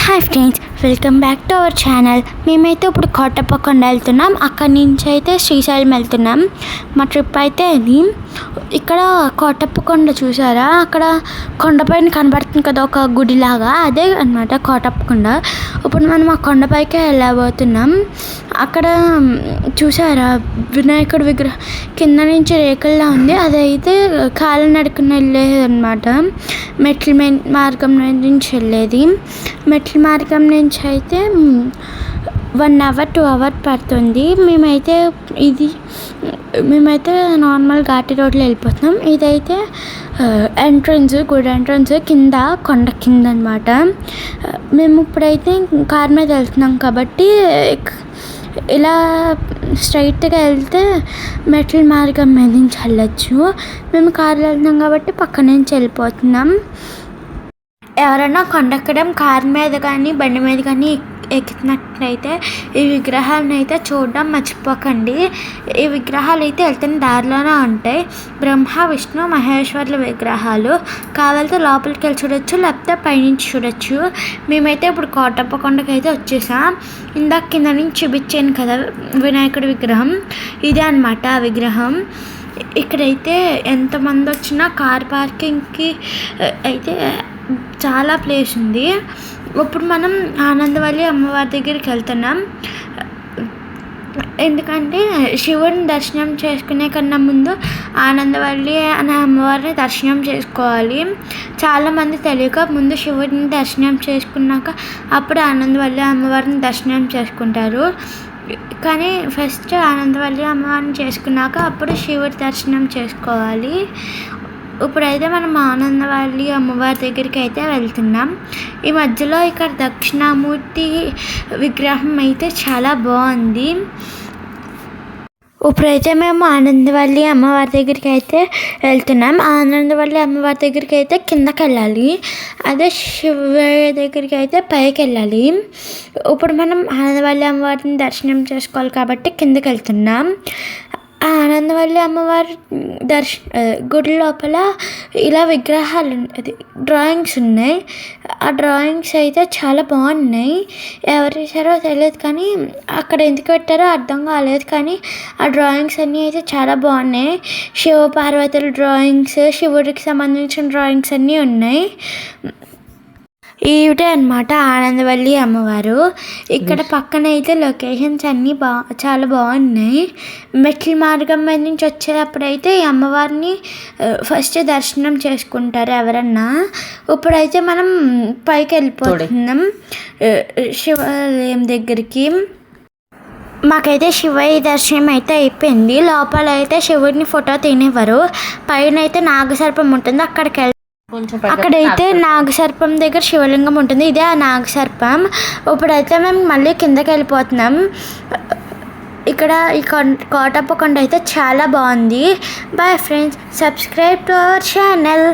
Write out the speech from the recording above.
Hi friends, welcome back to our channel. మేమైతే ఇప్పుడు కోటప్పకొండ వెళ్తున్నాం. అక్కడి నుంచి అయితే శ్రీశైలం వెళ్తున్నాం. మా ట్రిప్ అయితే ఇది. ఇక్కడ కోటప్పకొండ చూసారా, అక్కడ కొండపైన కనబడుతుంది కదా ఒక గుడిలాగా, అదే అనమాట కోటప్పకొండ. ఇప్పుడు మనం ఆ కొండపైకే వెళ్ళబోతున్నాం. అక్కడ చూసారా వినాయకుడి విగ్రహం కింద నుంచి రేకుల్లా ఉంది. అదైతే కాలినడకన వెళ్ళేది అనమాట. మెట్ల మార్గం నుంచి వెళ్ళేది. మెట్ల మార్గం నుంచి అయితే 1 అవర్ 2 అవర్ పడుతుంది. మేమైతే నార్మల్ ఘాటి రోడ్లో వెళ్ళిపోతున్నాం. ఇదైతే గుడి ఎంట్రన్స్ కింద కొండ కింద అనమాట. మేము ఇప్పుడైతే కార్ మీద వెళ్తున్నాం కాబట్టి ఇలా స్ట్రైట్గా వెళ్తే మెట్ల మార్గం మీద నుంచి వెళ్ళచ్చు. మేము కార్లో వెళ్తున్నాం కాబట్టి పక్క నుంచి వెళ్ళిపోతున్నాం. ఎవరైనా కొండెక్కడం కార్ మీద కానీ బండి మీద కానీ ఎక్కినట్లయితే ఈ విగ్రహాలను అయితే చూడడం మర్చిపోకండి. ఈ విగ్రహాలు అయితే వెళ్తున్న దారిలోనే ఉంటాయి. బ్రహ్మ విష్ణు మహేశ్వర్ల విగ్రహాలు. కావాలంటే లోపలికి వెళ్ళి చూడొచ్చు, లేకపోతే పైనుంచి చూడొచ్చు. మేమైతే ఇప్పుడు కోటప్పకొండకి అయితే వచ్చేసాం. ఇందాక కింద నుంచి చూపించాను కదా వినాయకుడి విగ్రహం, ఇదే అనమాట ఆ విగ్రహం. ఇక్కడైతే ఎంతమంది వచ్చినా కార్ పార్కింగ్కి అయితే చాలా ప్లేస్ ఉంది. ఇప్పుడు మనం ఆనందవల్లి అమ్మవారి దగ్గరికి వెళ్తున్నాం. ఎందుకంటే శివుడిని దర్శనం చేసుకునే కన్నా ముందు ఆనందవల్లి అనే అమ్మవారిని దర్శనం చేసుకోవాలి. చాలామంది తెలియక ముందు శివుడిని దర్శనం చేసుకున్నాక అప్పుడు ఆనందవల్లి అమ్మవారిని దర్శనం చేసుకుంటారు. కానీ ఫస్ట్ ఆనందవల్లి అమ్మవారిని చేసుకున్నాక అప్పుడు శివుడి దర్శనం చేసుకోవాలి. ఇప్పుడైతే మనం ఆనందవల్లి అమ్మవారి దగ్గరికి అయితే వెళ్తున్నాం. ఈ మధ్యలో ఇక్కడ దక్షిణామూర్తి విగ్రహం అయితే చాలా బాగుంది. ఇప్పుడైతే మేము ఆనందవల్లి అమ్మవారి దగ్గరికి అయితే వెళ్తున్నాం. ఆనందవల్లి అమ్మవారి దగ్గరికి అయితే కిందకి వెళ్ళాలి, అదే శివయ్య దగ్గరికి అయితే పైకి వెళ్ళాలి. ఇప్పుడు మనం ఆనందవల్లి అమ్మవారిని దర్శనం చేసుకోవాలి కాబట్టి కిందకి వెళ్తున్నాం. ఆనందవల్లి అమ్మవారి గుడి లోపల ఇలా విగ్రహాలు డ్రాయింగ్స్ ఉన్నాయి. ఆ డ్రాయింగ్స్ అయితే చాలా బాగున్నాయి. ఎవరు వేసారో తెలియదు, కానీ అక్కడ ఎందుకు పెట్టారో అర్థం కాలేదు. కానీ ఆ డ్రాయింగ్స్ అన్నీ అయితే చాలా బాగున్నాయి. శివ పార్వతుల డ్రాయింగ్స్, శివుడికి సంబంధించిన డ్రాయింగ్స్ అన్నీ ఉన్నాయి. ఈవిడే అనమాట ఆనందవల్లి అమ్మవారు. ఇక్కడ పక్కన అయితే లొకేషన్స్ అన్నీ చాలా బాగున్నాయి. మెట్ల మార్గం మీద నుంచి వచ్చేటప్పుడైతే ఈ అమ్మవారిని ఫస్ట్ దర్శనం చేసుకుంటారు ఎవరన్నా. ఇప్పుడైతే మనం పైకి వెళ్ళిపోతున్నాం శివాలయం దగ్గరికి. మాకైతే శివయ్య దర్శనం అయితే అయిపోయింది. లోపల అయితే శివుడిని ఫోటో తినేవారు. పైన అయితే నాగసర్పం ఉంటుంది, అక్కడైతే నాగసర్పం దగ్గర శివలింగం ఉంటుంది. ఇదే ఆ నాగసర్పం. ఇప్పుడైతే మేము మళ్ళీ కిందకి వెళ్ళిపోతున్నాం. ఇక్కడ ఈ కోటప్పకొండ అయితే చాలా బాగుంది. Bye friends, subscribe to our channel.